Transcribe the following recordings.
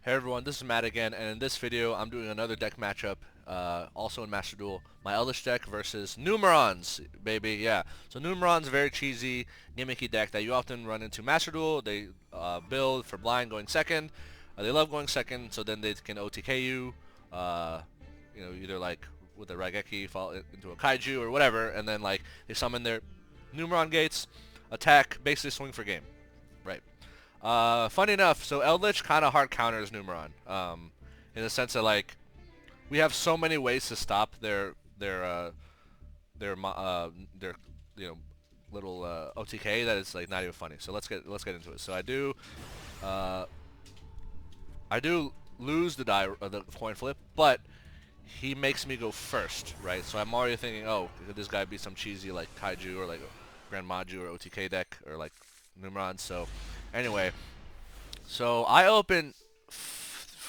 Hey everyone, this is Matt again, and in this video I'm doing another deck matchup, also in Master Duel. My Eldlich deck versus Numerons, baby, yeah. So Numeron's a very cheesy, gimmicky deck that you often run into Master Duel. They build for blind going second. They love going second, so then they can OTK you, either like with a Raigeki fall into a Kaiju or whatever, and then like they summon their Numeron gates, attack, basically swing for game, right? Funny enough, so Eldlich kind of hard counters Numeron, in the sense that like we have so many ways to stop their you know little OTK that it's like not even funny. So let's get into it. So uh, I do lose the coin flip, but he makes me go first, right? So I'm already thinking, oh, could this guy be some cheesy like Kaiju or like Grand Maju or OTK deck or like Numeron? So anyway, so I open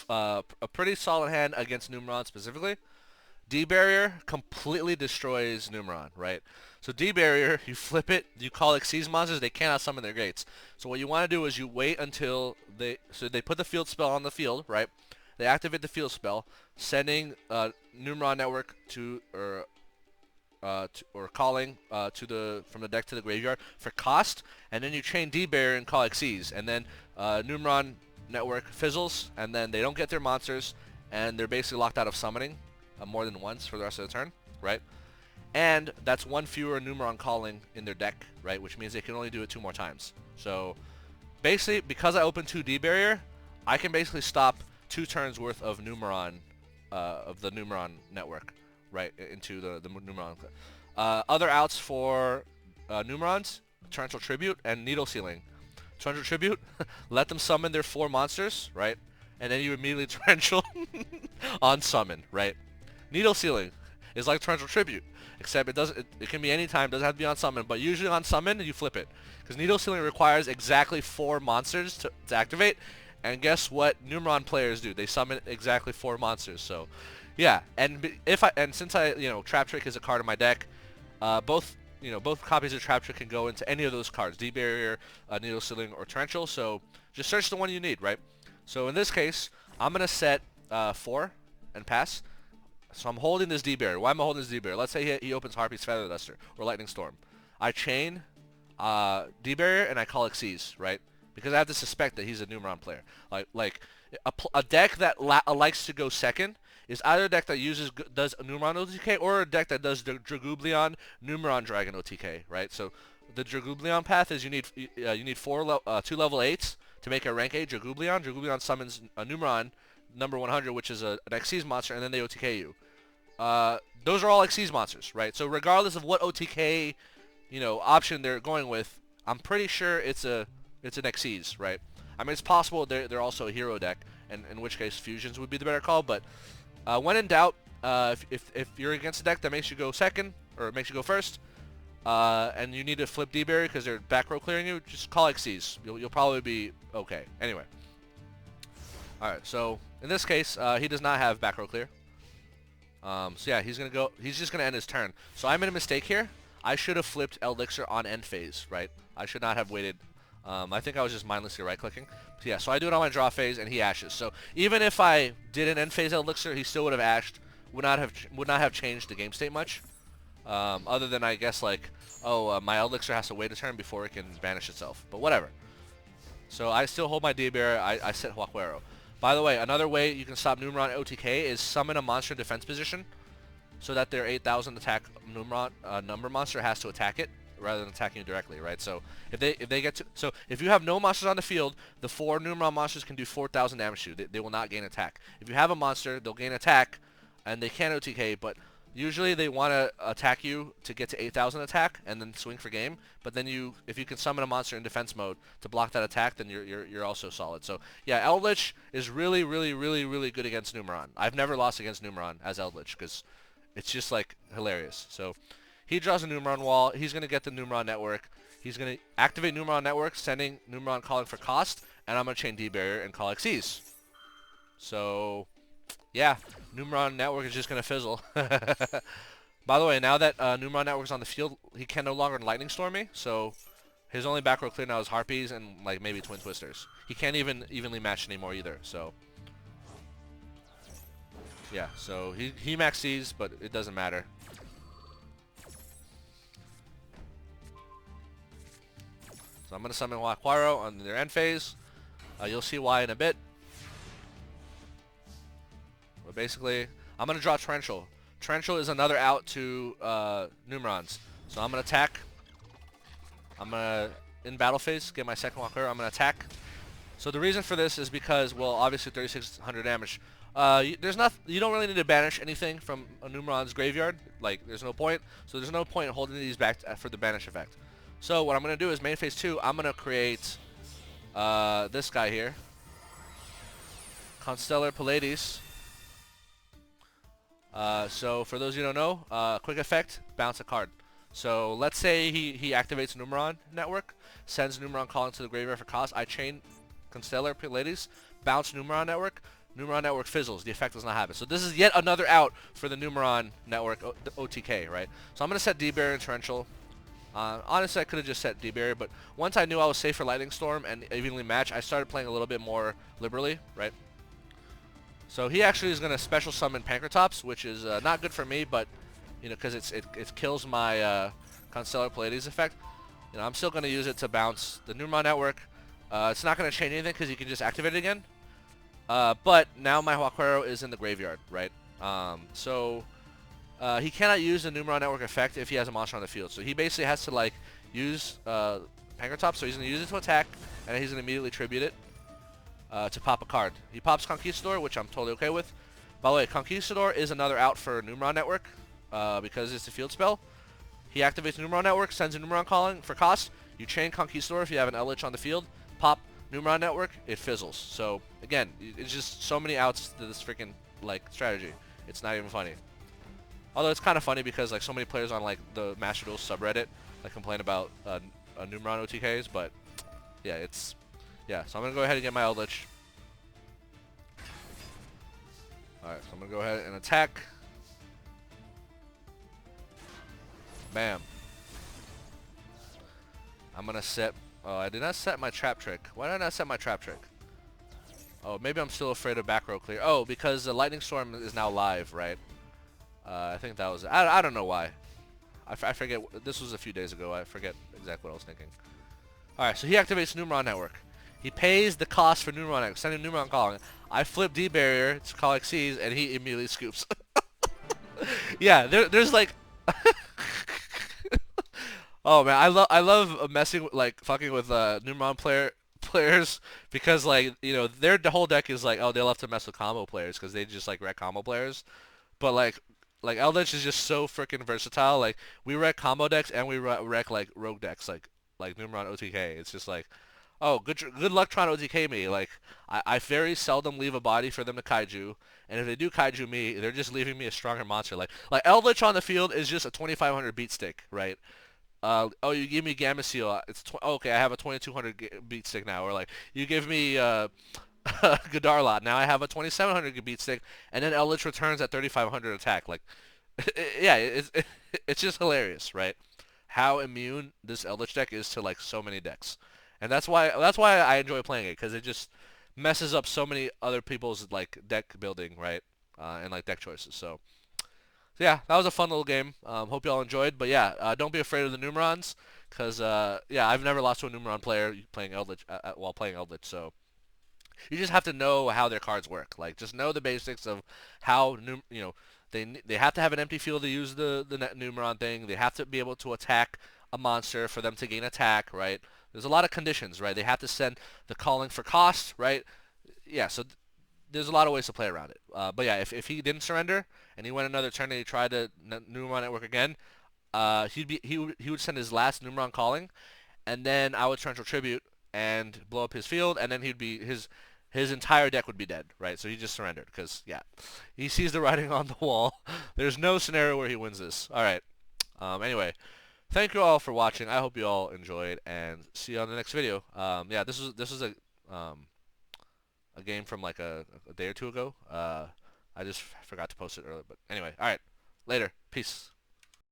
a pretty solid hand against Numeron specifically. D-Barrier completely destroys Numeron, right? So D-Barrier, you flip it, you call Xyz monsters, they cannot summon their gates. So what you want to do is you wait until they put the field spell on the field, right? They activate the field spell, sending Numeron Network or calling from the deck to the graveyard for cost, and then you chain D-Barrier and call Xyz, and then Numeron Network fizzles, and then they don't get their monsters, and they're basically locked out of summoning more than once for the rest of the turn, right? And that's one fewer Numeron Calling in their deck, right? Which means they can only do it 2 more times. So basically, because I open 2 D-Barrier, I can basically stop 2 turns worth of the Numeron Network, right, into the Numeron. Other outs for Numerons, Torrential Tribute and Needle Sealing. Torrential Tribute, let them summon their 4 monsters, right? And then you immediately Torrential on summon, right? Needle Sealing is like Torrential Tribute, except it can be any time, doesn't have to be on summon, but usually on summon you flip it. Because Needle Sealing requires exactly 4 monsters to activate, and guess what Numeron players do? They summon exactly 4 monsters, so yeah, and since Trap Trick is a card in my deck, both copies of Trap Trick can go into any of those cards: D-Barrier, Needle Sealing, or Torrential. So just search the one you need, right? So in this case, I'm gonna set 4 and pass. So I'm holding this D-Barrier. Why am I holding this D-Barrier? Let's say he opens Harpy's Feather Duster or Lightning Storm. I chain D-Barrier and I call Xyz, right? Because I have to suspect that he's a Numeron player. Like a deck that likes to go second is either a deck that does a Numeron OTK or a deck that does the Dragublion Numeron Dragon OTK, right? So the Dragublion path is you need 2 level 8s to make a rank 8 Dragublion. Dragublion summons a Numeron number 100, which is an Xyz monster, and then they OTK you. Those are all Xyz monsters, right? So regardless of what OTK option they're going with, I'm pretty sure it's an Xyz, right? I mean, it's possible they're also a hero deck, and in which case fusions would be the better call. But when in doubt, if you're against a deck that makes you go second or makes you go first, and you need to flip D-Barrier because they're back row clearing you, just call Xyz. You'll probably be okay. Anyway, all right. So in this case, he does not have back row clear. So yeah, he's just gonna end his turn. So I made a mistake here. I should have flipped Elixir on end phase, right? I should not have waited. I think I was just mindlessly right-clicking. So yeah, so I do it on my draw phase, and he ashes. So even if I did an end phase Elixir, he still would have ashed. Would not have changed the game state much. Other than I guess like, my Elixir has to wait a turn before it can banish itself. But whatever. So I still hold my D-Barrier. I set Huaquero. By the way, another way you can stop Numeron OTK is summon a monster in defense position, so that their 8,000 attack Numeron number monster has to attack it rather than attacking you directly, right? So if you have no monsters on the field, the 4 Numeron monsters can do 4,000 damage to you. They will not gain attack. If you have a monster, they'll gain attack, and they can OTK, but usually they want to attack you to get to 8,000 attack and then swing for game. But then if you can summon a monster in defense mode to block that attack, then you're also solid. So yeah, Eldlich is really, really, really, really good against Numeron. I've never lost against Numeron as Eldlich because it's just like hilarious. So he draws a Numeron wall. He's going to get the Numeron network. He's going to activate Numeron network, sending Numeron Calling for cost, and I'm going to chain D-Barrier and call Xyz. So yeah, Numeron network is just going to fizzle. By the way, now that Numeron network is on the field, he can no longer Lightning Storm me, so his only back row clear now is Harpies and like maybe Twin Twisters. He can't even evenly match anymore either, so Yeah, so he max C's, but it doesn't matter. So I'm going to summon Huaquaro on their end phase. You'll see why in a bit. But basically, I'm going to draw Torrential. Torrential is another out to Numerons. So I'm going to attack. I'm going to, in battle phase, get my second Huaquaro. I'm going to attack. So the reason for this is because, well, obviously 3,600 damage. You don't really need to banish anything from a Numeron's graveyard. Like, there's no point. So there's no point in holding these back for the banish effect. So what I'm going to do is main phase 2, I'm going to create this guy here. Constellar Pleiades. So for those of you who don't know, quick effect, bounce a card. So let's say he activates Numeron Network, sends Numeron Calling to the graveyard for cost. I chain Constellar Pleiades, bounce Numeron Network. Numeron Network fizzles. The effect does not happen. So this is yet another out for the Numeron Network the OTK, right? So I'm going to set D-Barrier and Torrential. Honestly, I could have just set D-Barrier, but once I knew I was safe for Lightning Storm and evenly match, I started playing a little bit more liberally, right? So he actually is going to special summon Pankratops, which is not good for me, but, you know, because it kills my Constellar Pleiades effect. You know, I'm still going to use it to bounce the Numeron Network. It's not going to change anything because you can just activate it again. But now my Huaquaro is in the graveyard, right? He cannot use the Numeron Network effect if he has a monster on the field. So he basically has to, like, use Pankratops, so he's going to use it to attack, and he's going to immediately tribute it. To pop a card. He pops Conquistador, which I'm totally okay with. By the way, Conquistador is another out for Numeron Network because it's a field spell. He activates Numeron Network, sends a Numeron Calling for cost. You chain Conquistador if you have an Eldlich on the field. Pop Numeron Network, it fizzles. So, again, it's just so many outs to this freaking, like, strategy. It's not even funny. Although it's kind of funny because, like, so many players on, like, the Master Duel subreddit, like, complain about Numeron OTKs, but, yeah, it's... Yeah, so I'm going to go ahead and get my Eldlich. Alright, so I'm going to go ahead and attack. Bam. I'm going to set... Oh, I did not set my trap trick. Why did I not set my trap trick? Oh, maybe I'm still afraid of back row clear. Oh, because the Lightning Storm is now live, right? I think that was... I don't know why. I forget. This was a few days ago. I forget exactly what I was thinking. Alright, so he activates Numeron Network. He pays the cost for Numeron Network, sending Numeron Calling. I flip D-Barrier to call Xyz, and he immediately scoops. Yeah, there's like... Oh man, I love messing with, like, fucking with Numeron players because, like, you know, their whole deck is like, oh, they'll have to mess with combo players because they just like wreck combo players. But like Eldlich is just so freaking versatile. Like, we wreck combo decks and we wreck like rogue decks like Numeron OTK. It's just like, oh, good luck trying to OTK me. Like, I very seldom leave a body for them to kaiju, and if they do kaiju me, they're just leaving me a stronger monster. Like Eldlich on the field is just a 2,500 beat stick, right? Oh, you give me Gamma Seal. Okay, I have a 2,200 beat stick now. Or like, you give me Godarlot. Now I have a 2,700 beat stick, and then Eldlich returns at 3,500 attack. Like, yeah, it's just hilarious, right? How immune this Eldlich deck is to, like, so many decks, and that's why I enjoy playing it, because it just messes up so many other people's, like, deck building, right? And like deck choices. So yeah, that was a fun little game. Hope y'all enjoyed. But yeah, don't be afraid of the Numerons, because yeah, I've never lost to a Numeron player playing Eldlich while playing Eldlich. So you just have to know how their cards work. Like, just know the basics of how you know, they have to have an empty field to use the Numeron thing. They have to be able to attack a monster for them to gain attack, right? There's a lot of conditions, right? They have to send the calling for cost, right? Yeah, so there's a lot of ways to play around it. But yeah, if he didn't surrender and he went another turn and he tried to Numeron Network again, he would send his last Numeron Calling, and then I would Torrential Tribute and blow up his field, and then he'd be his entire deck would be dead, right? So he just surrendered because, yeah, he sees the writing on the wall. There's no scenario where he wins this. All right. Anyway, thank you all for watching. I hope you all enjoyed, and see you on the next video. Yeah, this was a game from like a day or two ago. I just forgot to post it earlier, but anyway, all right, later, peace.